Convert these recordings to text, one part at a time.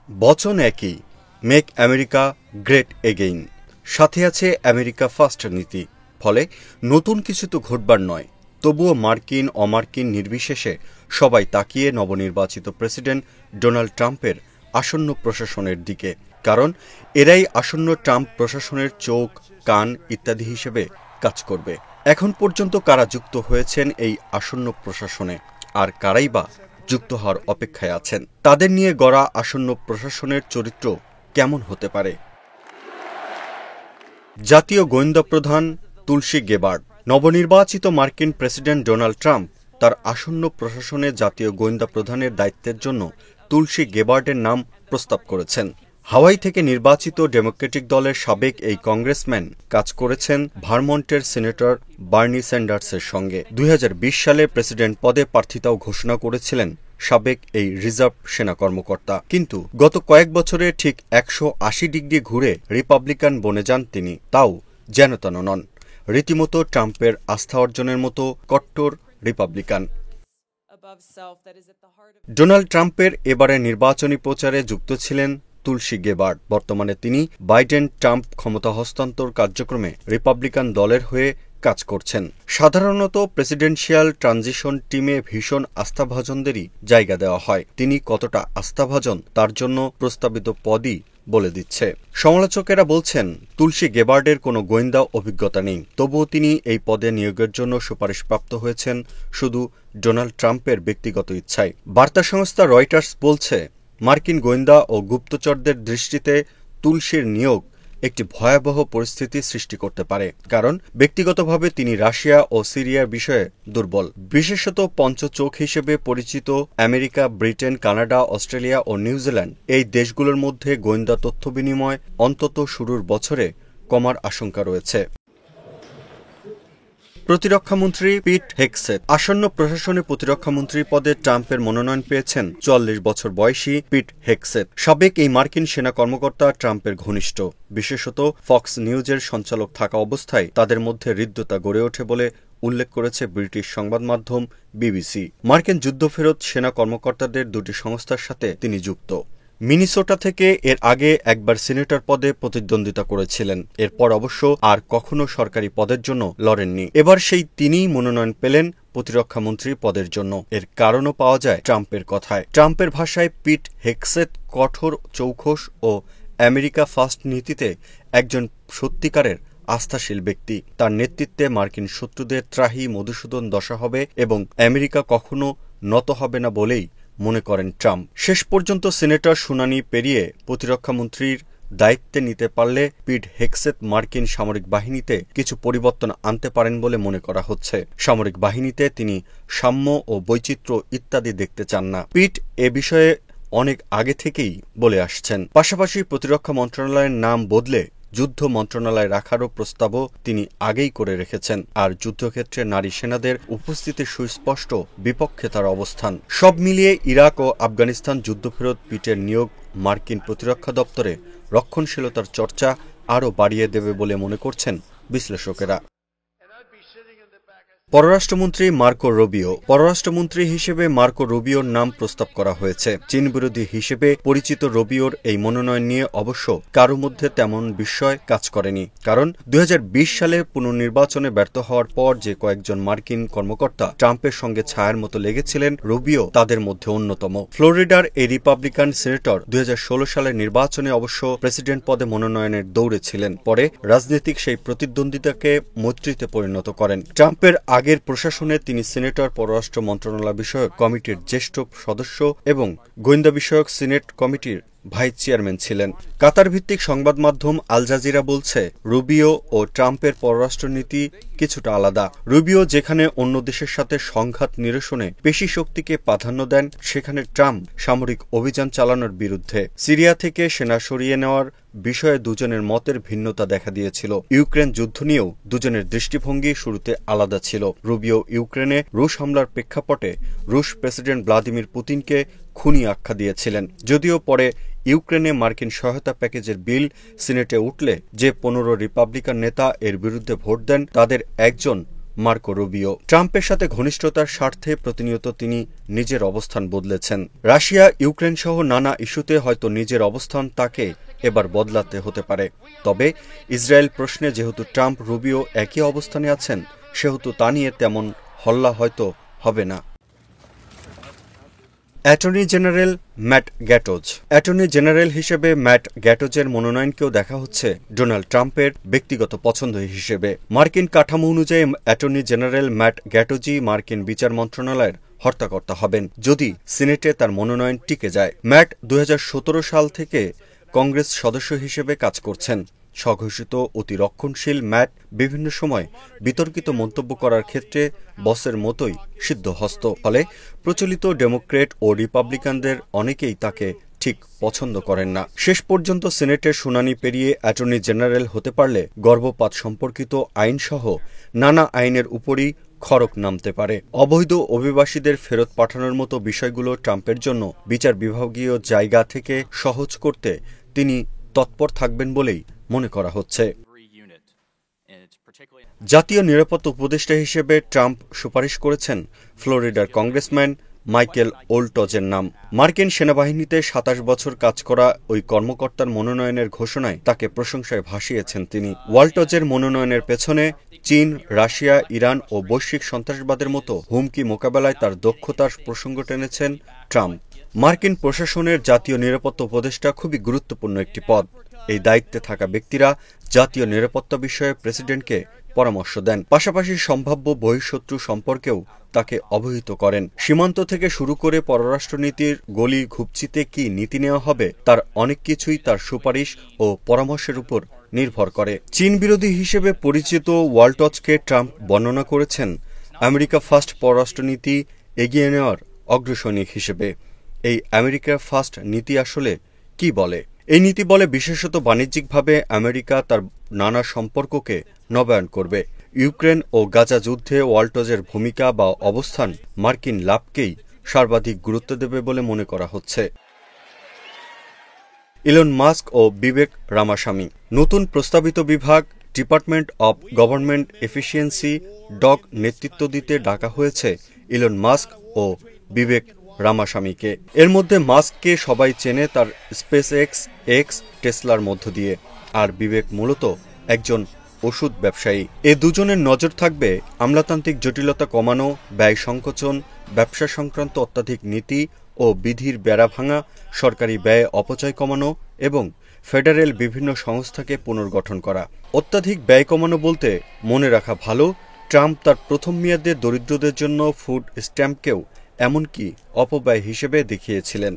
বচন একই, make America great again, সাথে আছে আমেরিকা ফার্স্ট নীতি। ফলে নতুন কিছু তো ঘটবার নয়, তবুও মার্কিন অমার্কিন নির্বিশেষে সবাই তাকিয়ে নবনির্বাচিত প্রেসিডেন্ট ডোনাল্ড ট্রাম্পের আসন্ন প্রশাসনের দিকে। কারণ এরাই আসন্ন ট্রাম্প প্রশাসনের চোখ, কান ইত্যাদি হিসেবে কাজ করবে। এখন পর্যন্ত কারা যুক্ত হয়েছেন এই আসন্ন প্রশাসনে, আর কারাই বা যুক্ত হওয়ার অপেক্ষায় আছেন? তাদের নিয়ে গড়া আসন্ন প্রশাসনের চরিত্র কেমন হতে পারে? জাতীয় গোয়েন্দা প্রধান তুলসী গেবার্ড। নবনির্বাচিত মার্কিন প্রেসিডেন্ট ডোনাল্ড ট্রাম্প তার আসন্ন প্রশাসনে জাতীয় গোয়েন্দা প্রধানের দায়িত্বের জন্য তুলসী গেবার্ডের নাম প্রস্তাব করেছেন। হাওয়াই থেকে নির্বাচিত ডেমোক্রেটিক দলের সাবেক এই কংগ্রেসম্যান কাজ করেছেন ভারমন্টের সিনেটর বার্নি স্যান্ডার্সের সঙ্গে। 2020 সালে প্রেসিডেন্ট পদে প্রার্থিতাও ঘোষণা করেছিলেন সাবেক এই রিজার্ভ সেনা কর্মকর্তা। কিন্তু গত কয়েক বছরে ঠিক 180 ডিগ্রি ঘুরে রিপাবলিকান বনে যান তিনি, তাও যেনতেন নন, রীতিমতো ট্রাম্পের আস্থা অর্জনের মতো কট্টর রিপাবলিকান। ডোনাল্ড ট্রাম্পের এবারে নির্বাচনী প্রচারে যুক্ত ছিলেন তুলসী গেবার্ড। বর্তমানে তিনি বাইডেন ট্রাম্প ক্ষমতা হস্তান্তর কার্যক্রমে রিপাবলিকান দলের হয়ে কাজ করছেন। সাধারণত প্রেসিডেন্সিয়াল ট্রানজিশন টিমে ভীষণ আস্থাভাজনদেরই জায়গা দেওয়া হয়। তিনি কতটা আস্থাভাজন তার জন্য প্রস্তাবিত পদই বলে দিচ্ছে। সমালোচকেরা বলছেন তুলসী গেবার্ডের কোনো গোয়েন্দা অভিজ্ঞতা নেই, তবুও তিনি এই পদে নিয়োগের জন্য সুপারিশপ্রাপ্ত হয়েছেন শুধু ডোনাল্ড ট্রাম্পের ব্যক্তিগত ইচ্ছায়। বার্তা সংস্থা রয়টার্স বলছে, মার্কিন গোয়েন্দা ও গুপ্তচরদের দৃষ্টিতে তুলসীর নিয়োগ একটি ভয়াবহ পরিস্থিতি সৃষ্টি করতে পারে। কারণ ব্যক্তিগতভাবে তিনি রাশিয়া ও সিরিয়ার বিষয়ে দুর্বল। বিশেষত পঞ্চচোখ হিসেবে পরিচিত আমেরিকা, ব্রিটেন, কানাডা, অস্ট্রেলিয়া ও নিউজিল্যান্ড এই দেশগুলোর মধ্যে গোয়েন্দা তথ্য বিনিময় অন্তত শুরুর বছরে কমার আশঙ্কা রয়েছে। প্রতিরক্ষামন্ত্রী পিট হেগসেথ। আসন্ন প্রশাসনে প্রতিরক্ষামন্ত্রী পদে ট্রাম্পের মনোনয়ন পেয়েছেন 44 বছর বয়সী পিট হেগসেথ। সাবেক এই মার্কিন সেনা কর্মকর্তা ট্রাম্পের ঘনিষ্ঠ। বিশেষত ফক্স নিউজের সঞ্চালক থাকা অবস্থায় তাদের মধ্যে হৃদ্যতা গড়ে ওঠে বলে উল্লেখ করেছে ব্রিটিশ সংবাদ মাধ্যম বিবিসি। মার্কিন যুদ্ধফেরত সেনা কর্মকর্তাদের দুটি সংস্থার সাথে তিনি যুক্ত। মিনিসোটা থেকে এর আগে একবার সিনেটর পদে প্রতিদ্বন্দ্বিতা করেছিলেন। এরপর অবশ্য আর কখনো সরকারি পদের জন্য লড়েননি। এবার সেই তিনিই মনোনয়ন পেলেন প্রতিরক্ষামন্ত্রী পদের জন্য। এর কারণও পাওয়া যায় ট্রাম্পের কথায়। ট্রাম্পের ভাষায় পিট হেগসেথ কঠোর, চৌখস ও আমেরিকা ফার্স্ট নীতিতে একজন সত্যিকারের আস্থাশীল ব্যক্তি। তার নেতৃত্বে মার্কিন শত্রুদের ত্রাহি মধুসূদন দশা হবে এবং আমেরিকা কখনো নত হবে না বলেই মনে করেন ট্রাম্প। শেষ পর্যন্ত সিনেটর শুনানি পেরিয়ে প্রতিরক্ষামন্ত্রীর দায়িত্বে নিতে পারলে পিট হেগসেথ মার্কিন সামরিক বাহিনীতে কিছু পরিবর্তন আনতে পারেন বলে মনে করা হচ্ছে। সামরিক বাহিনীতে তিনি সাম্য ও বৈচিত্র্য ইত্যাদি দেখতে চান না। পিট এ বিষয়ে অনেক আগে থেকেই বলে আসছেন। পাশাপাশি প্রতিরক্ষা মন্ত্রণালয়ের নাম বদলে যুদ্ধ মন্ত্রণালয় রাখারও প্রস্তাবও তিনি আগেই করে রেখেছেন। আর যুদ্ধক্ষেত্রে নারী সেনাদের উপস্থিতির সুস্পষ্ট বিপক্ষে তার অবস্থান। সব মিলিয়ে ইরাক ও আফগানিস্তান যুদ্ধফেরত পিটের নিয়োগ মার্কিন প্রতিরক্ষা দপ্তরে রক্ষণশীলতার চর্চা আরও বাড়িয়ে দেবে বলে মনে করছেন বিশ্লেষকেরা। পররাষ্ট্রমন্ত্রী মার্কো রুবিও। পররাষ্ট্রমন্ত্রী হিসেবে মার্কো রুবিওর নাম প্রস্তাব করা হয়েছে। চীন বিরোধী হিসেবে পরিচিত রুবিওর এই মনোনয়ন নিয়ে অবশ্য কারো মধ্যে তেমন বিস্ময় কাজ করেনি। কারণ 2020 সালে পুনর্নির্বাচনে ব্যর্থ হওয়ার পর যে কয়েকজন মার্কিন কর্মকর্তা ট্রাম্পের সঙ্গে ছায়ার মতো লেগেছিলেন, রুবিও তাদের মধ্যে অন্যতম। ফ্লোরিডার এই রিপাবলিকান সিনেটর 2016 সালের নির্বাচনে অবশ্য প্রেসিডেন্ট পদে মনোনয়নের দৌড়ে ছিলেন। পরে রাজনৈতিক সেই প্রতিদ্বন্দ্বিতাকে মৈত্রীতে পরিণত করেন। ট্রাম্পের আগের প্রশাসনে তিনি সিনেটর, পররাষ্ট্র মন্ত্রণালয় বিষয়ক কমিটির জ্যেষ্ঠ সদস্য এবং গোয়েন্দা বিষয়ক সিনেট কমিটির ভাইস চেয়ারম্যান ছিলেন। কাতার ভিত্তিক সংবাদ মাধ্যম আল জাজিরা বলছে, রুবিও ও ট্রাম্পের পররাষ্ট্রনীতি কিছুটা আলাদা। রুবিও যেখানে অন্য দেশের সাথে সংঘাত নিরসনে পেশি শক্তিকে প্রাধান্য দেন, সেখানে ট্রাম্প সামরিক অভিযান চালানোর বিরুদ্ধে। সিরিয়া থেকে সেনা সরিয়ে নেওয়ার বিষয়ে দুজনের মতের ভিন্নতা দেখা দিয়েছিল। ইউক্রেন যুদ্ধ নিয়েও দুজনের দৃষ্টিভঙ্গি শুরুতে আলাদা ছিল। রুবিও ইউক্রেনে রুশ হামলার প্রেক্ষাপটে রুশ প্রেসিডেন্ট ভ্লাদিমির পুতিনকে খুনি আখ্যা দিয়েছিলেন। যদিও পরে ইউক্রেনে মার্কিন সহায়তা প্যাকেজের বিল সিনেটে উঠলে যে 15 রিপাবলিকান নেতা এর বিরুদ্ধে ভোট দেন, তাদের একজন মার্কো রুবিও। ট্রাম্পের সাথে ঘনিষ্ঠতার স্বার্থে প্রতিনিয়ত তিনি নিজের অবস্থান বদলেছেন। রাশিয়া, ইউক্রেন সহ নানা ইস্যুতে হয়তো নিজের অবস্থান তাকে এবার বদলাতে হতে পারে। তবে ইসরায়েল প্রশ্নে যেহেতু ট্রাম্প রুবিও একই অবস্থানে আছেন, সেহেতু তা নিয়ে তেমন হল্লা হয়তো হবে না। Attorney General Matt Gaetz. Attorney General হিসেবে ম্যাট গ্যাটোজের মনোনয়নকেও দেখা হচ্ছে ডোনাল্ড ট্রাম্পের ব্যক্তিগত পছন্দ হিসেবে। মার্কিন কাঠামো অনুযায়ী অ্যাটর্নি জেনারেল ম্যাট গ্যাটোজি মার্কিন বিচার মন্ত্রণালয়ের হর্তাকর্তা হবেন যদি সিনেটে তার মনোনয়ন টিকে যায়। ম্যাট 2017 সাল থেকে কংগ্রেস সদস্য হিসেবে কাজ করছেন। স্বঘোষিত অতি রক্ষণশীল ম্যাট বিভিন্ন সময় বিতর্কিত মন্তব্য করার ক্ষেত্রে বসের মতোই সিদ্ধহস্ত। ফলে প্রচলিত ডেমোক্রেট ও রিপাবলিকানদের অনেকেই তাকে ঠিক পছন্দ করেন না। শেষ পর্যন্ত সিনেটের শুনানি পেরিয়ে অ্যাটর্নি জেনারেল হতে পারলে গর্ভপাত সম্পর্কিত আইনসহ নানা আইনের উপরই খড়ক নামতে পারে। অবৈধ অভিবাসীদের ফেরত পাঠানোর মতো বিষয়গুলো ট্রাম্পের জন্য বিচার বিভাগীয় জায়গা থেকে সহজ করতে তিনি তৎপর থাকবেন বলেই মনে করা হচ্ছে। জাতীয় নিরাপত্তা উপদেষ্টা হিসেবে ট্রাম্প সুপারিশ করেছেন ফ্লোরিডার কংগ্রেসম্যান মাইকেল ওল্টজের নাম। মার্কিন সেনাবাহিনীতে 27 বছর কাজ করা ওই কর্মকর্তার মনোনয়নের ঘোষণায় তাকে প্রশংসায় ভাসিয়েছেন তিনি। ওয়াল্টজের মনোনয়নের পেছনে চীন, রাশিয়া, ইরান ও বৈশ্বিক সন্ত্রাসবাদের মতো হুমকি মোকাবেলায় তার দক্ষতার প্রসঙ্গ টেনেছেন ট্রাম্প। মার্কিন প্রশাসনের জাতীয় নিরাপত্তা উপদেষ্টা খুবই গুরুত্বপূর্ণ একটি পদ। এই দায়িত্বে থাকা ব্যক্তিরা জাতীয় নিরাপত্তা বিষয়ে প্রেসিডেন্টকে পরামর্শ দেন, পাশাপাশি সম্ভাব্য বহিঃশত্রু সম্পর্কেও তাকে অবহিত করেন। সীমান্ত থেকে শুরু করে পররাষ্ট্রনীতির গলি ঘুপচিতে কি নীতি নেওয়া হবে তার অনেক কিছুই তার সুপারিশ ও পরামর্শের উপর নির্ভর করে। চীন বিরোধী হিসেবে পরিচিত ওয়াল্টজকে ট্রাম্প বর্ণনা করেছেন আমেরিকা ফার্স্ট পররাষ্ট্রনীতি এগিয়ে নেওয়ার অগ্রসৈনিক হিসেবে। এই আমেরিকা ফার্স্ট নীতি আসলে কি বলে? এই নীতি বলে বিশেষত বাণিজ্যিকভাবে আমেরিকা তার নানা সম্পর্ককে নবায়ন করবে। ইউক্রেন ও গাজা যুদ্ধে ওয়াল্টজের ভূমিকা বা অবস্থান মার্কিন লাভকেই সর্বাধিক গুরুত্ব দেবে বলে মনে করা হচ্ছে। ইলন মাস্ক ও বিবেক রামাস্বামী। নতুন প্রস্তাবিত বিভাগ department of government efficiency dog নেতৃত্ব দিতে ডাকা হয়েছে ইলন মাস্ক ও বিবেক রামাস্বামীকে। এর মধ্যে মাস্ককে সবাই চেনে তার স্পেস এক্স টেসলার মধ্য দিয়ে, আর বিবেক মূলত একজন ওষুধ ব্যবসায়ী। এ দুজনের নজর থাকবে আমলাতান্ত্রিক জটিলতা কমানো, ব্যয় সংকোচন, ব্যবসা সংক্রান্ত অত্যাধিক নীতি ও বিধির বেড়া ভাঙা, সরকারি ব্যয় অপচয় কমানো এবং ফেডারেল বিভিন্ন সংস্থাকে পুনর্গঠন করা। অত্যাধিক ব্যয় কমানো বলতে মনে রাখা ভালো, ট্রাম্প তার প্রথম মেয়াদে দরিদ্রদের জন্য ফুড স্ট্যাম্পকেও এমনকি অপব্যয় হিসেবে দেখিয়েছিলেন।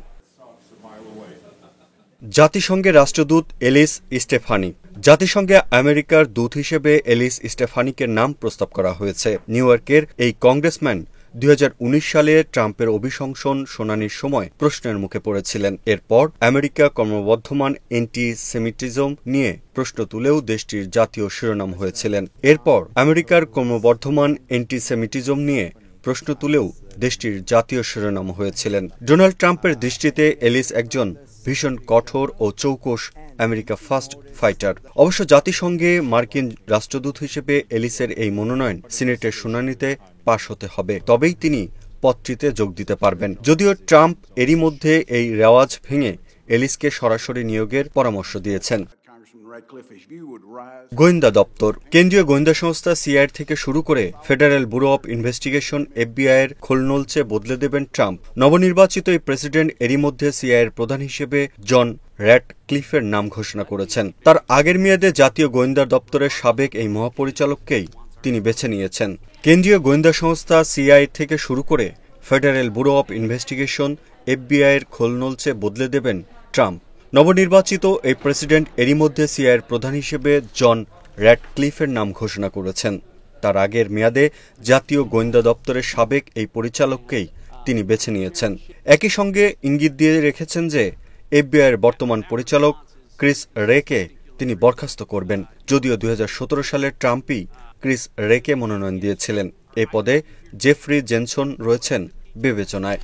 জাতিসংঘের রাষ্ট্রদূত এলিস স্টেফানি। জাতিসংঘে আমেরিকার দূত হিসেবে এলিস স্টেফানিকে নাম প্রস্তাব করা হয়েছে। নিউ ইয়র্কের এই কংগ্রেসম্যান 2019 সালে ট্রাম্পের অভিশংসন শুনানির সময় প্রশ্নের মুখে পড়েছিলেন। এরপর আমেরিকা ক্রমবর্ধমান অ্যান্টি-সেমিটিজম নিয়ে প্রশ্ন তুলেও দেশটির জাতীয় শিরোনাম হয়েছিলেন। এরপর আমেরিকার ক্রমবর্ধমান অ্যান্টি-সেমিটিজম নিয়ে প্রশ্ন তুলেও দেশটির জাতীয় শিরোনাম হয়েছিলেন। ডোনাল্ড ট্রাম্পের দৃষ্টিতে এলিস একজন ভীষণ কঠোর ও চৌকস আমেরিকা ফার্স্ট ফাইটার। অবশ্য জাতিসংঘে মার্কিন রাষ্ট্রদূত হিসেবে এলিসের এই মনোনয়ন সিনেটের শুনানিতে পাশ হতে হবে, তবেই তিনি পদটিতে যোগ দিতে পারবেন। যদিও ট্রাম্প এরই মধ্যে এই রেওয়াজ ভেঙে এলিসকে সরাসরি নিয়োগের পরামর্শ দিয়েছেন। গোয়েন্দা দপ্তর। কেন্দ্রীয় গোয়েন্দা সংস্থা সিআইএ থেকে শুরু করে federal bureau of investigation FBI এর খোলনলচে বদলে দেবেন ট্রাম্প। নবনির্বাচিত এই প্রেসিডেন্ট এরই মধ্যে সিআইএ এর প্রধান হিসেবে জন র্যাটক্লিফের নাম ঘোষণা করেছেন। তার আগের মেয়াদে জাতীয় গোয়েন্দা দপ্তরের সাবেক এই মহাপরিচালককেই তিনি বেছে নিয়েছেন। কেন্দ্রীয় গোয়েন্দা সংস্থা সিআইএ থেকে শুরু করে federal bureau of investigation FBI এর খোলনলচে বদলে দেবেন ট্রাম্প। নবনির্বাচিত এই প্রেসিডেন্ট এরই মধ্যে সিআইএর প্রধান হিসেবে জন র্যাটক্লিফের নাম ঘোষণা করেছেন। তার আগের মেয়াদে জাতীয় গোয়েন্দা দপ্তরের সাবেক এই পরিচালককেই তিনি বেছে নিয়েছেন। একই সঙ্গে ইঙ্গিত দিয়ে রেখেছেন যে এফবিআইয়ের বর্তমান পরিচালক ক্রিস রেকে তিনি বরখাস্ত করবেন। যদিও 2017 সালে ট্রাম্পই ক্রিস রেকে মনোনয়ন দিয়েছিলেন। এ পদে জেফ্রি জেনসন রয়েছেন বিবেচনায়।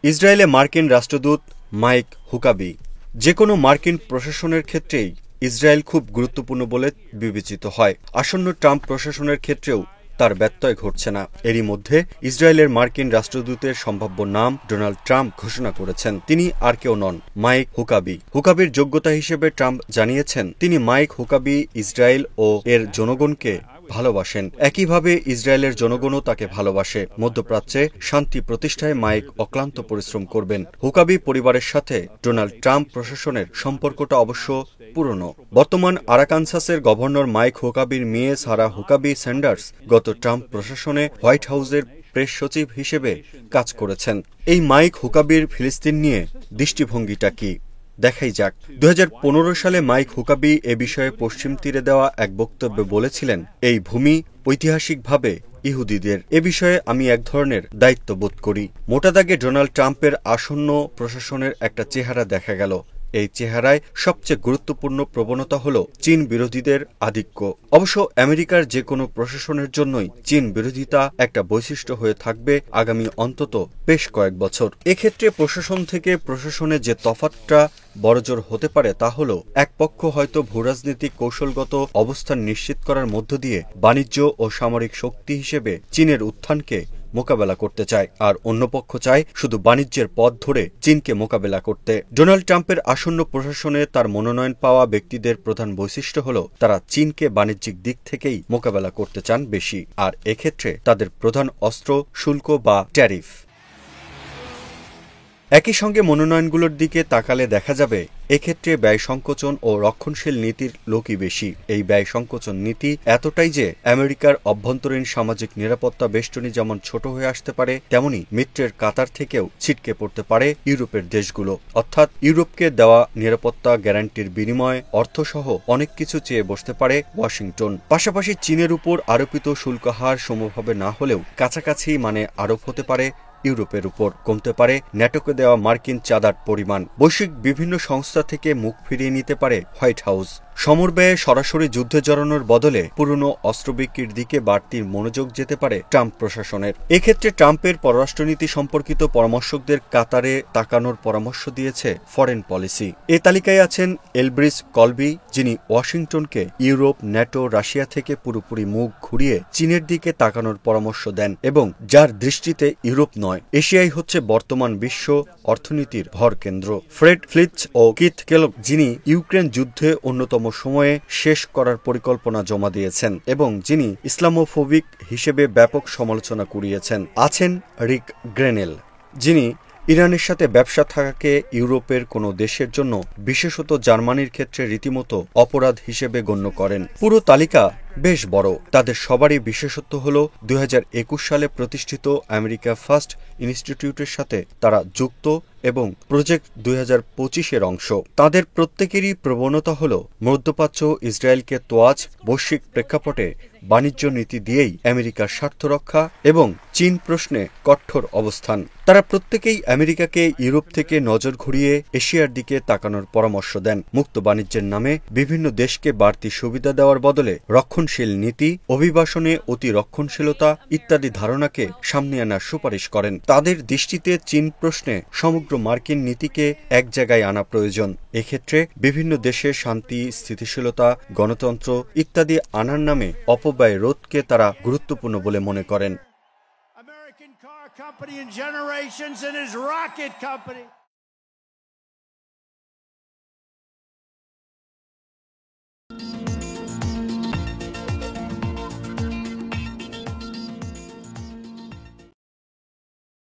ইসরায়েলে মার্কিন রাষ্ট্রদূত মাইক হুকাবি। যে কোনো মার্কিন প্রশাসনের ক্ষেত্রেই ইসরায়েল খুব গুরুত্বপূর্ণ বলে বিবেচিত হয়। আসন্ন ট্রাম্প প্রশাসনের ক্ষেত্রেও তার ব্যত্যয় ঘটছে না। এরই মধ্যে ইসরায়েলের মার্কিন রাষ্ট্রদূতের সম্ভাব্য নাম ডোনাল্ড ট্রাম্প ঘোষণা করেছেন। তিনি আর কেউ নন, মাইক হুকাবি। হুকাবির যোগ্যতা হিসেবে ট্রাম্প জানিয়েছেন তিনি মাইক হুকাবি ইসরায়েল ও এর জনগণকে ভালোবাসেন, একইভাবে ইসরায়েলের জনগণও তাকে ভালোবাসে। মধ্যপ্রাচ্যে শান্তি প্রতিষ্ঠায় মাইক অক্লান্ত পরিশ্রম করবেন। হুকাবি পরিবারের সাথে ডোনাল্ড ট্রাম্প প্রশাসনের সম্পর্কটা অবশ্য পুরনো। বর্তমান আরাকানসাসের গভর্নর মাইক হুকাবির মেয়ে সারা হুকাবি স্যান্ডার্স গত ট্রাম্প প্রশাসনে হোয়াইট হাউসের প্রেস সচিব হিসেবে কাজ করেছেন। এই মাইক হুকাবির ফিলিস্তিন নিয়ে দৃষ্টিভঙ্গিটা কি দেখাই যাক। 2015 সালে মাইক হুকাবি এ বিষয়ে পশ্চিম তীরে দেওয়া এক বক্তব্যে বলেছিলেন, এই ভূমি ঐতিহাসিকভাবে ইহুদিদের। এ বিষয়ে আমি এক ধরনের দায়িত্ব বোধ করি। মোটা দাগে ডোনাল্ড ট্রাম্পের আসন্ন প্রশাসনের একটা চেহারা দেখা গেল। এই চেহারায় সবচেয়ে গুরুত্বপূর্ণ প্রবণতা হল চীন বিরোধীদের আধিক্য। অবশ্য আমেরিকার যে কোনো প্রশাসনের জন্যই চীন বিরোধিতা একটা বৈশিষ্ট্য হয়ে থাকবে আগামী অন্তত বেশ কয়েক বছর। এক্ষেত্রে প্রশাসন থেকে প্রশাসনে যে তফাৎটা বড়জোর হতে পারে তা হল, এক পক্ষ হয়তো ভূরাজনৈতিক কৌশলগত অবস্থান নিশ্চিত করার মধ্য দিয়ে বাণিজ্য ও সামরিক শক্তি হিসেবে চীনের উত্থানকে মোকাবেলা করতে চায়, আর অন্য পক্ষ চায় শুধু বাণিজ্যের পথ ধরে চীনকে মোকাবেলা করতে। ডোনাল্ড ট্রাম্পের আসন্ন প্রশাসনে তার মনোনয়ন পাওয়া ব্যক্তিদের প্রধান বৈশিষ্ট্য হল তারা চীনকে বাণিজ্যিক দিক থেকেই মোকাবেলা করতে চান বেশি, আর এক্ষেত্রে তাদের প্রধান অস্ত্র শুল্ক বা ট্যারিফ। একই সঙ্গে মনোনয়নগুলোর দিকে তাকালে দেখা যাবে এক্ষেত্রে ব্যয় সংকোচন ও রক্ষণশীল নীতির লোকই বেশি। এই ব্যয় সংকোচন নীতি এতটাই যে আমেরিকার অভ্যন্তরীণ সামাজিক নিরাপত্তা বেষ্টনী যেমন ছোট হয়ে আসতে পারে, তেমনি মিত্রের কাতার থেকেও ছিটকে পড়তে পারে ইউরোপের দেশগুলো। অর্থাৎ ইউরোপকে দেওয়া নিরাপত্তা গ্যারান্টির বিনিময়ে অর্থসহ অনেক কিছু চেয়ে বসতে পারে ওয়াশিংটন। পাশাপাশি চীনের উপর আরোপিত শুল্ক হার সমভাবে না হলেও কাছাকাছি মানে আরোপ হতে পারে ইউরোপের উপর। কমতে পারে ন্যাটোকে দেওয়া মার্কিন চাঁদার পরিমাণ। বৈশ্বিক বিভিন্ন সংস্থা থেকে মুখ ফিরিয়ে নিতে পারে হোয়াইট হাউস। সমরব্যয়ে সরাসরি যুদ্ধে জড়ানোর বদলে পুরনো অস্ত্র বিক্রির দিকে বাড়তি মনোযোগ যেতে পারে ট্রাম্প প্রশাসনের। এক্ষেত্রে ট্রাম্পের পররাষ্ট্রনীতি সম্পর্কিত পরামর্শকদের কাতারে তাকানোর পরামর্শ দিয়েছে ফরেন পলিসি। এ তালিকায় আছেন এলব্রিস কলবি, যিনি ওয়াশিংটনকে ইউরোপ, ন্যাটো, রাশিয়া থেকে পুরোপুরি মুখ ঘুরিয়ে চীনের দিকে তাকানোর পরামর্শ দেন এবং যার দৃষ্টিতে ইউরোপ নয়, এশিয়াই হচ্ছে বর্তমান বিশ্ব অর্থনীতির ভরকেন্দ্র। ফ্রেড ফ্লিচ ও কিথ কেলগ, যিনি ইউক্রেন যুদ্ধে অন্যতম সময়ে শেষ করার পরিকল্পনা জমা দিয়েছেন এবং যিনি ইসলামোফোবিক হিসেবে ব্যাপক সমালোচনা কুড়িয়েছেন। আছেন রিক গ্রেনেল, যিনি ইরানের সাথে ব্যবসা থাকাকে ইউরোপের কোনো দেশের জন্য, বিশেষত জার্মানির ক্ষেত্রে রীতিমতো অপরাধ হিসেবে গণ্য করেন। পুরো তালিকা বেশ বড়। তাদের সবারই বিশেষত্ব হল 2021 সালে প্রতিষ্ঠিত আমেরিকা ফার্স্ট ইনস্টিটিউটের সাথে তারা যুক্ত এবং প্রজেক্ট 2025-এর অংশ। তাদের প্রত্যেকেরই প্রবণতা হল মধ্যপ্রাচ্য ইসরায়েলকে তোয়াজ, বৈশ্বিক প্রেক্ষাপটে বাণিজ্য নীতি দিয়েই আমেরিকার স্বার্থ রক্ষা এবং চীন প্রশ্নে কঠোর অবস্থান। তারা প্রত্যেকেই আমেরিকাকে ইউরোপ থেকে নজর ঘুরিয়ে এশিয়ার দিকে তাকানোর পরামর্শ দেন। মুক্ত বাণিজ্যের নামে বিভিন্ন দেশকে বাড়তি সুবিধা দেওয়ার বদলে রক্ষণশীল নীতি, অভিবাসনে অতি রক্ষণশীলতা ইত্যাদি ধারণাকে সামনে আনার সুপারিশ করেন। তাদের দৃষ্টিতে চীন প্রশ্নে সমগ্র মার্কিন নীতিকে এক জায়গায় আনা প্রয়োজন। এক্ষেত্রে বিভিন্ন দেশের শান্তি, স্থিতিশীলতা, গণতন্ত্র ইত্যাদি আনার নামে অপব্যয় রোধকে তারা গুরুত্বপূর্ণ বলে মনে করেন।